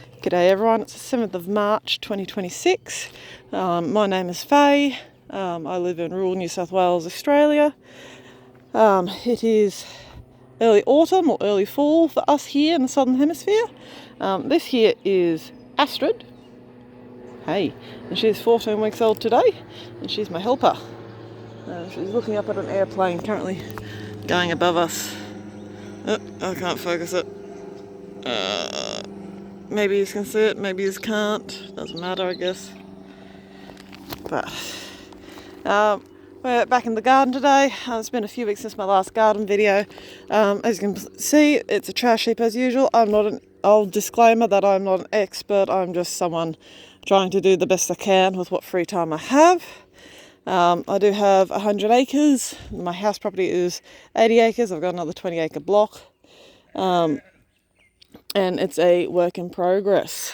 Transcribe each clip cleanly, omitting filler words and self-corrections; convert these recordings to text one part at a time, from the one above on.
G'day everyone, it's the 7th of March 2026. My name is Faye. I live in rural New South Wales, Australia. It is early autumn or early fall for us here in the Southern Hemisphere. This here is Astrid. Hey, and she's 14 weeks old today, and she's my helper. She's looking up at an airplane currently going above us. Oh, I can't focus it. Maybe you can see it, maybe you can't. Doesn't matter, I guess. But we're back in the garden today. It's been a few weeks since my last garden video. As you can see, it's a trash heap as usual. I'll disclaimer that I'm not an expert. I'm just someone trying to do the best I can with what free time I have. I do have 100 acres. My house property is 80 acres. I've got another 20 acre block. And it's a work in progress.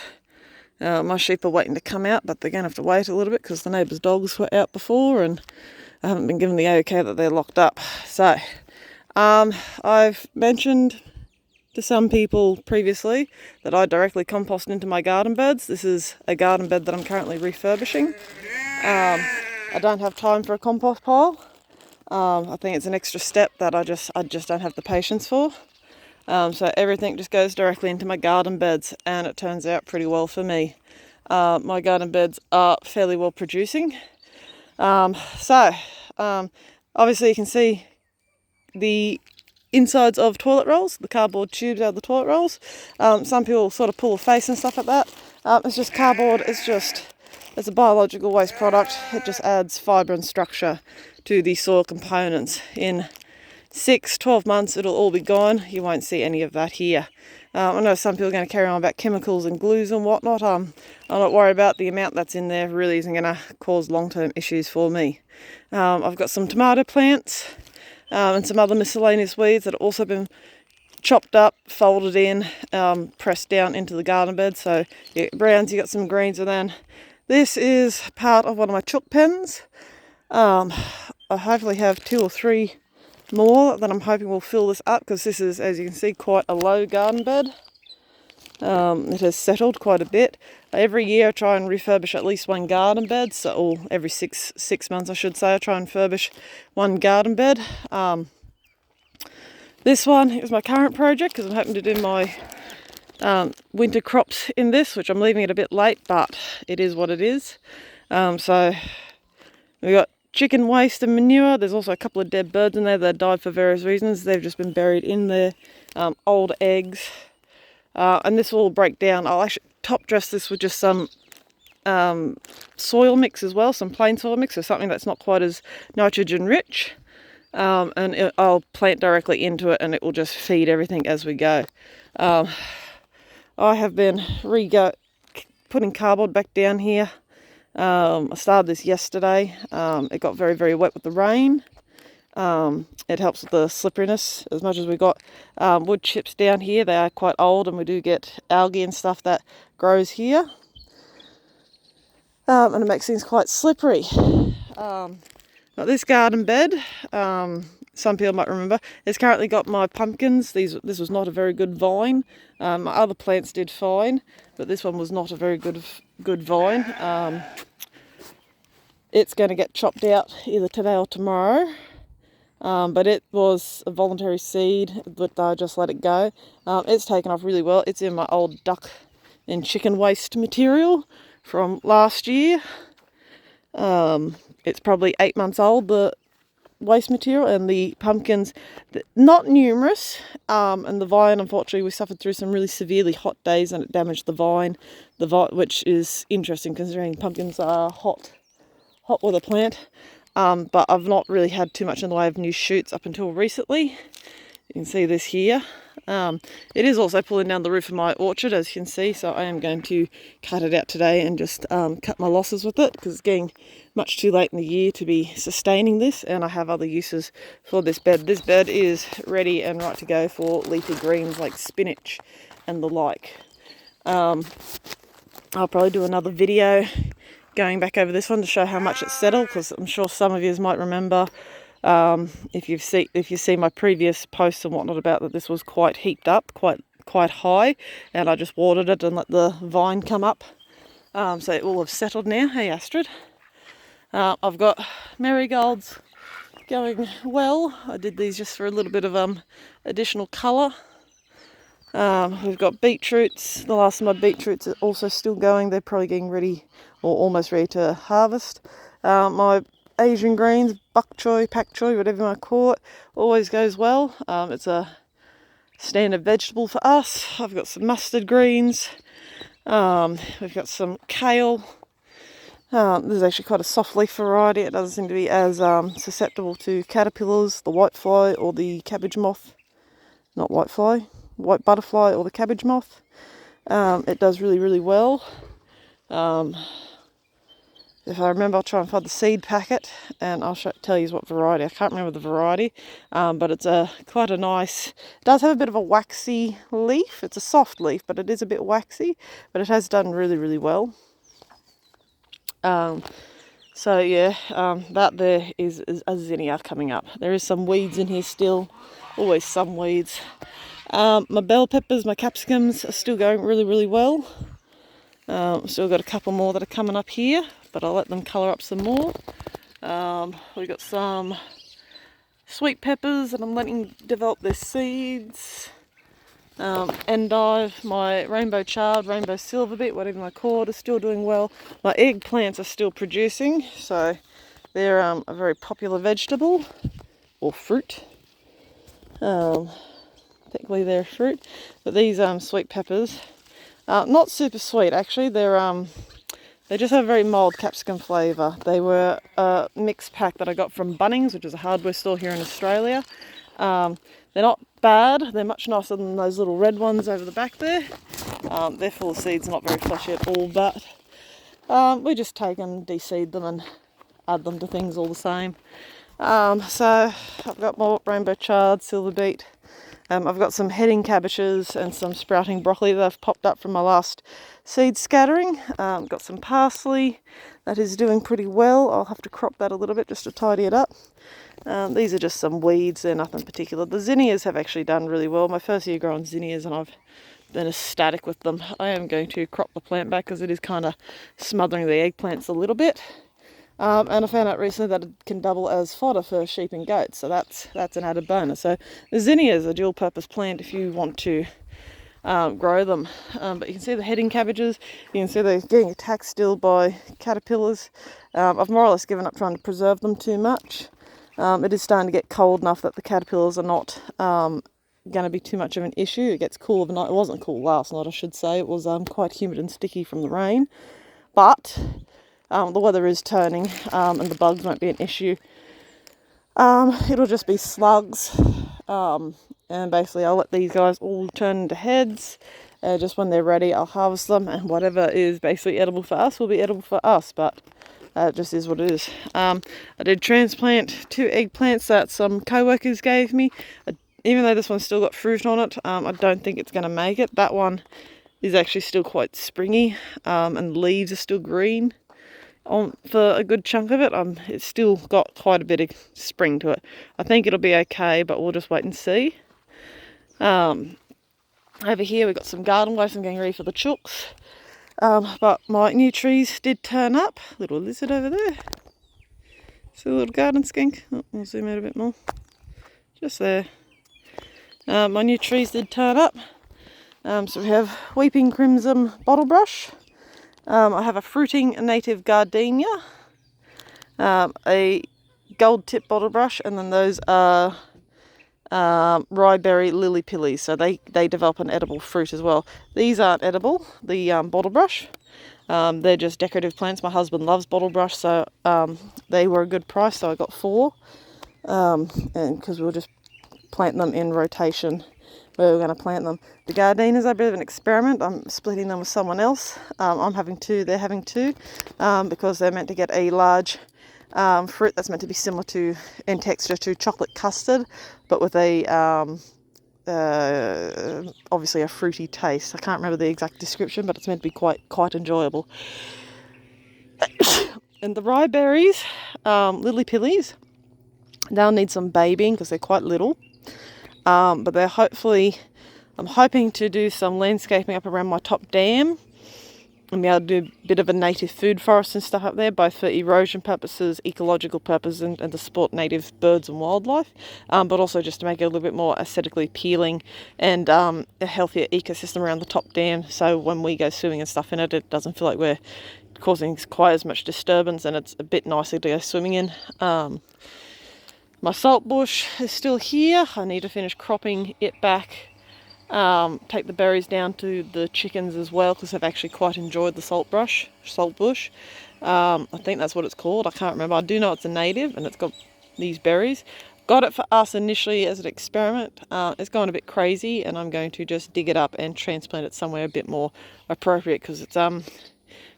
My sheep are waiting to come out, but they're going to have to wait a little bit because the neighbours' dogs were out before and I haven't been given the okay that they're locked up. So, I've mentioned to some people previously that I directly compost into my garden beds. This is a garden bed that I'm currently refurbishing. I don't have time for a compost pile. I think it's an extra step that I just don't have the patience for. So everything just goes directly into my garden beds, and it turns out pretty well for me. My garden beds are fairly well producing. Obviously you can see the insides of toilet rolls, the cardboard tubes out of the toilet rolls. Some people sort of pull a face and stuff like that. It's just cardboard. It's a biological waste product. It just adds fibre and structure to the soil components. In 6-12 months it'll all be gone. You won't see any of that here. I know some people are going to carry on about chemicals and glues and whatnot. I'm not worried about the amount that's in there. Really isn't going to cause long-term issues for me. I've got some tomato plants and some other miscellaneous weeds that have also been chopped up, folded in, pressed down into the garden bed. So you get browns, you got some greens, and then this is part of one of my chook pens. I hopefully have 2 or 3 more that I'm hoping will fill this up, because this is, as you can see, quite a low garden bed. It has settled quite a bit. Every year I try and refurbish at least one garden bed, or every six months I should say, I try and furbish one garden bed. This one is my current project because I'm hoping to do my winter crops in this, which I'm leaving it a bit late, but it is what it is. So we got chicken waste and manure. There's also a couple of dead birds in there that died for various reasons. They've just been buried in there. Old eggs. And this will break down. I'll actually top dress this with just some soil mix as well, some plain soil mix, or something that's not quite as nitrogen rich. I'll plant directly into it and it will just feed everything as we go. I have been putting cardboard back down here. I started this yesterday. It got very, very wet with the rain. It helps with the slipperiness. As much as we got wood chips down here, they are quite old, and we do get algae and stuff that grows here. And it makes things quite slippery. But this garden bed, some people might remember, it's currently got my pumpkins. This was not a very good vine. My other plants did fine, but this one was not a very good vine. It's going to get chopped out either today or tomorrow. But it was a voluntary seed, but I just let it go. It's taken off really well. It's in my old duck and chicken waste material from last year. It's probably 8 months old, the waste material, and the pumpkins, not numerous, and the vine, unfortunately, we suffered through some really severely hot days and it damaged the vine, which is interesting considering pumpkins are hot with a plant. But I've not really had too much in the way of new shoots up until recently. You can see this here. It is also pulling down the roof of my orchard, as you can see, so I am going to cut it out today and just cut my losses with it, because it's getting much too late in the year to be sustaining this, and I have other uses for this bed. This bed is ready and right to go for leafy greens like spinach and the like. I'll probably do another video going back over this one to show how much it's settled, because I'm sure some of you might remember, if you see my previous posts and whatnot, about that this was quite heaped up, quite quite high, and I just watered it and let the vine come up. So it will have settled now. Hey Astrid. I've got marigolds going well. I did these just for a little bit of additional colour. We've got beetroots. The last of my beetroots are also still going. They're probably getting ready or almost ready to harvest. My Asian greens, bok choy, pak choy, whatever you want to call it, always goes well. It's a standard vegetable for us. I've got some mustard greens. We've got some kale. This is actually quite a soft leaf variety. It doesn't seem to be as susceptible to caterpillars, the whitefly or the cabbage moth. Not whitefly, white butterfly or the cabbage moth. It does really, really well. If I remember, I'll try and find the seed packet and I'll tell you what variety. I can't remember the variety, but it's quite a nice, it does have a bit of a waxy leaf. It's a soft leaf, but it is a bit waxy, but it has done really, really well. So yeah, that there is a zinnia coming up. There is some weeds in here still, always some weeds. My bell peppers, my capsicums are still going really, really well. Still got a couple more that are coming up here, but I'll let them colour up some more. We've got some sweet peppers that I'm letting develop their seeds. Endive, my rainbow chard, rainbow silver bit, whatever my call it, is still doing well. My eggplants are still producing, so they're a very popular vegetable or fruit. Technically they're fruit, but these sweet peppers, not super sweet actually. They just have a very mild capsicum flavour. They were a mixed pack that I got from Bunnings, which is a hardware store here in Australia. They're not bad. They're much nicer than those little red ones over the back there. They're full of seeds, not very fleshy at all, but we just take them, de-seed them and add them to things all the same. So I've got more rainbow chard, silver beet. I've got some heading cabbages and some sprouting broccoli that have popped up from my last seed scattering. Got some parsley that is doing pretty well. I'll have to crop that a little bit just to tidy it up. These are just some weeds, they're nothing particular. The zinnias have actually done really well. My first year growing zinnias and I've been ecstatic with them. I am going to crop the plant back because it is kind of smothering the eggplants a little bit. And I found out recently that it can double as fodder for sheep and goats, so that's an added bonus. So the zinnia is a dual purpose plant if you want to grow them. But you can see the heading cabbages, you can see they're getting attacked still by caterpillars. I've more or less given up trying to preserve them too much. It is starting to get cold enough that the caterpillars are not going to be too much of an issue. It gets cool overnight. It wasn't cool last night, I should say. It was quite humid and sticky from the rain. But the weather is turning and the bugs won't be an issue. It'll just be slugs. And basically I'll let these guys all turn into heads. Just when they're ready, I'll harvest them. And whatever is basically edible for us will be edible for us. But it just is what it is. I did transplant 2 eggplants that some co-workers gave me. Even though this one's still got fruit on it, I don't think it's going to make it. That one is actually still quite springy, and leaves are still green for a good chunk of it. It's still got quite a bit of spring to it. I think it'll be okay, but we'll just wait and see. Over here we've got some garden waste. I'm getting ready for the chooks. But my new trees did turn up. Little lizard over there. See a little garden skink? Oh, I'll zoom out a bit more. Just there. My new trees did turn up. So we have weeping crimson bottlebrush. I have a fruiting native gardenia, a gold tip bottlebrush, and then those are ryeberry lily pillies, so they develop an edible fruit as well. These aren't edible, the bottlebrush. They're just decorative plants. My husband loves bottlebrush, so they were a good price, so I got 4. And because we'll just plant them in rotation where we're going to plant them. The gardenias are a bit of an experiment. I'm splitting them with someone else. I'm having 2, they're having 2, because they're meant to get a large fruit that's meant to be similar to, in texture, to chocolate custard, but with a obviously a fruity taste. I can't remember the exact description, but it's meant to be quite enjoyable. And the rye berries, lily pillies, they'll need some babying because they're quite little, but they're hopefully I'm hoping to do some landscaping up around my top dam and be able to do a bit of a native food forest and stuff up there, both for erosion purposes, ecological purposes, and to support native birds and wildlife, but also just to make it a little bit more aesthetically appealing and a healthier ecosystem around the top dam, so when we go swimming and stuff in it, it doesn't feel like we're causing quite as much disturbance, and it's a bit nicer to go swimming in. My salt bush is still here. I need to finish cropping it back. Take the berries down to the chickens as well, because I've actually quite enjoyed the salt bush. I think that's what it's called. I can't remember. I do know it's a native and it's got these berries. Got it for us initially as an experiment. It's gone a bit crazy, and I'm going to just dig it up and transplant it somewhere a bit more appropriate, because it's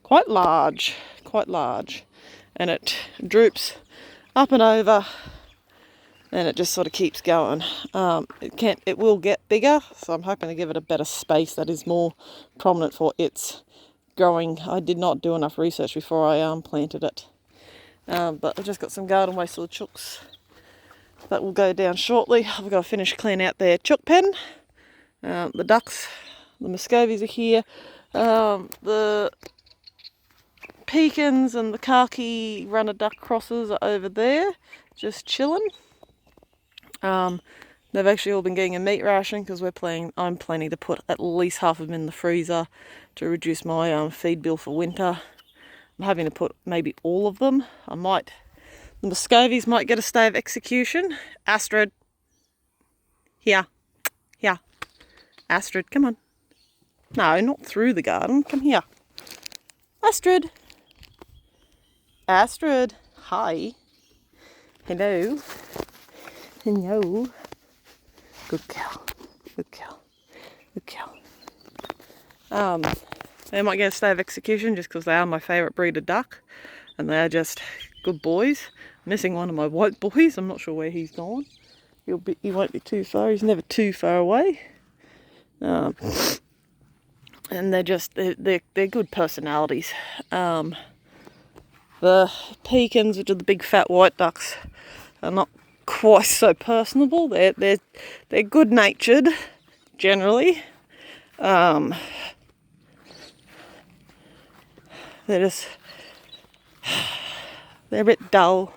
quite large, and it droops up and over. And it just sort of keeps going. It will get bigger, so I'm hoping to give it a better space that is more prominent for its growing. I did not do enough research before I planted it. But I've just got some garden waste for the chooks that will go down shortly. I've got to finish cleaning out their chook pen. The ducks, the Muscovies are here. The pecans and the khaki runner duck crosses are over there, just chilling. They've actually all been getting a meat ration, because I'm planning to put at least half of them in the freezer to reduce my feed bill for winter. I'm having to put maybe all of them. The Muscovies might get a stay of execution. Astrid, here. Astrid, come on. No, not through the garden. Come here. Astrid, hi. Hello. Good girl. They might get a stay of execution just because they are my favourite breed of duck, and they are just good boys. I'm missing one of my white boys. I'm not sure where he's gone. He won't be too far. He's never too far away. And they're good personalities. The pecans, which are the big fat white ducks, are not quite so personable. They're good natured generally. They're a bit dull,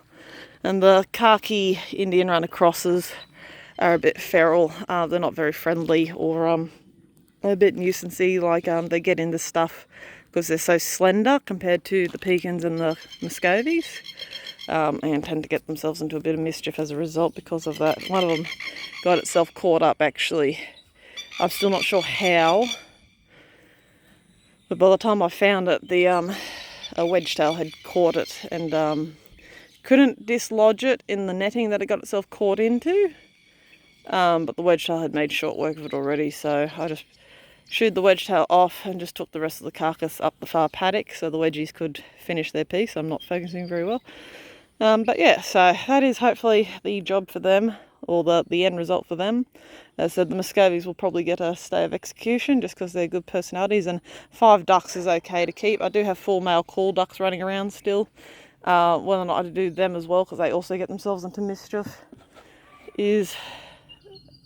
and the khaki Indian runner crosses are a bit feral. They're not very friendly, or a bit nuisancey. Like they get into stuff because they're so slender compared to the pecans and the Muscovies. And tend to get themselves into a bit of mischief as a result because of that. One of them got itself caught up, actually. I'm still not sure how, but by the time I found it, a wedgetail had caught it and couldn't dislodge it in the netting that it got itself caught into. But the wedgetail had made short work of it already, so I just shooed the wedgetail off and just took the rest of the carcass up the far paddock so the wedgies could finish their piece. I'm not focusing very well. But yeah, so that is hopefully the job for them, or the end result for them. As I said, the Muscovies will probably get a stay of execution just because they're good personalities, and 5 ducks is okay to keep. I do have 4 male call ducks running around still. Whether or not I do them as well, because they also get themselves into mischief, is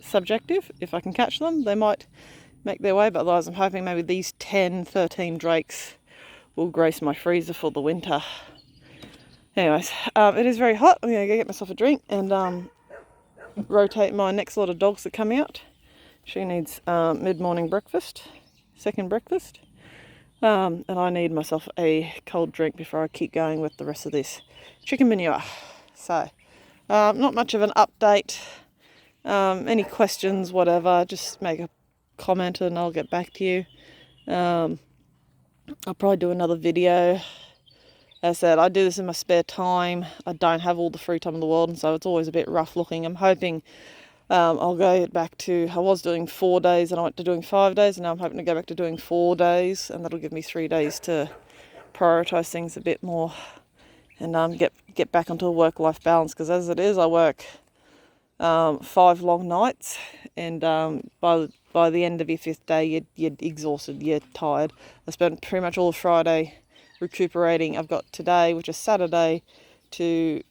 subjective. If I can catch them, they might make their way, but otherwise I'm hoping maybe these 13 drakes will grace my freezer for the winter. Anyways, it is very hot. I'm going to go get myself a drink and rotate my next lot of dogs that come out. She needs mid-morning breakfast, second breakfast, and I need myself a cold drink before I keep going with the rest of this chicken manure. So, not much of an update. Any questions, whatever, just make a comment and I'll get back to you. I'll probably do another video. As I said, I do this in my spare time. I don't have all the free time in the world, and so it's always a bit rough looking. I'm hoping I'll go back to, I was doing 4 days and I went to doing 5 days, and now I'm hoping to go back to doing 4 days, and that'll give me 3 days to prioritise things a bit more and get back onto a work-life balance, because as it is, I work 5 long nights, and by the end of your 5th day, you're exhausted, you're tired. I spent pretty much all of Friday recuperating. I've got today, which is Saturday, to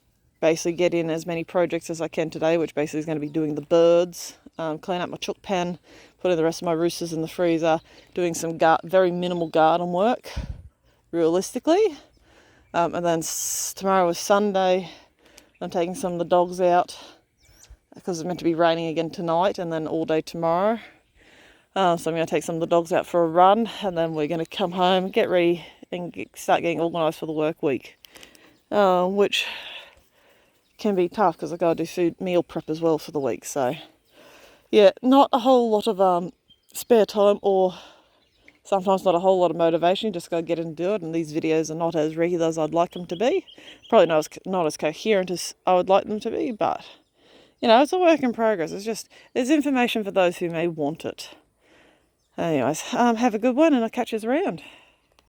basically get in as many projects as I can today, which basically is going to be doing the birds, clean up my chook pen, putting the rest of my roosters in the freezer, doing some very minimal garden work, realistically. And then tomorrow is Sunday. I'm taking some of the dogs out because it's meant to be raining again tonight and then all day tomorrow. So I'm going to take some of the dogs out for a run, and then we're going to come home, get ready and start getting organised for the work week, which can be tough because I've got to do meal prep as well for the week. So yeah, not a whole lot of spare time, or sometimes not a whole lot of motivation. You just got to get in and do it, and these videos are not as regular as I'd like them to be. Probably not as coherent as I would like them to be, but it's a work in progress. There's information for those who may want it. Anyways, have a good one, and I'll catch you around.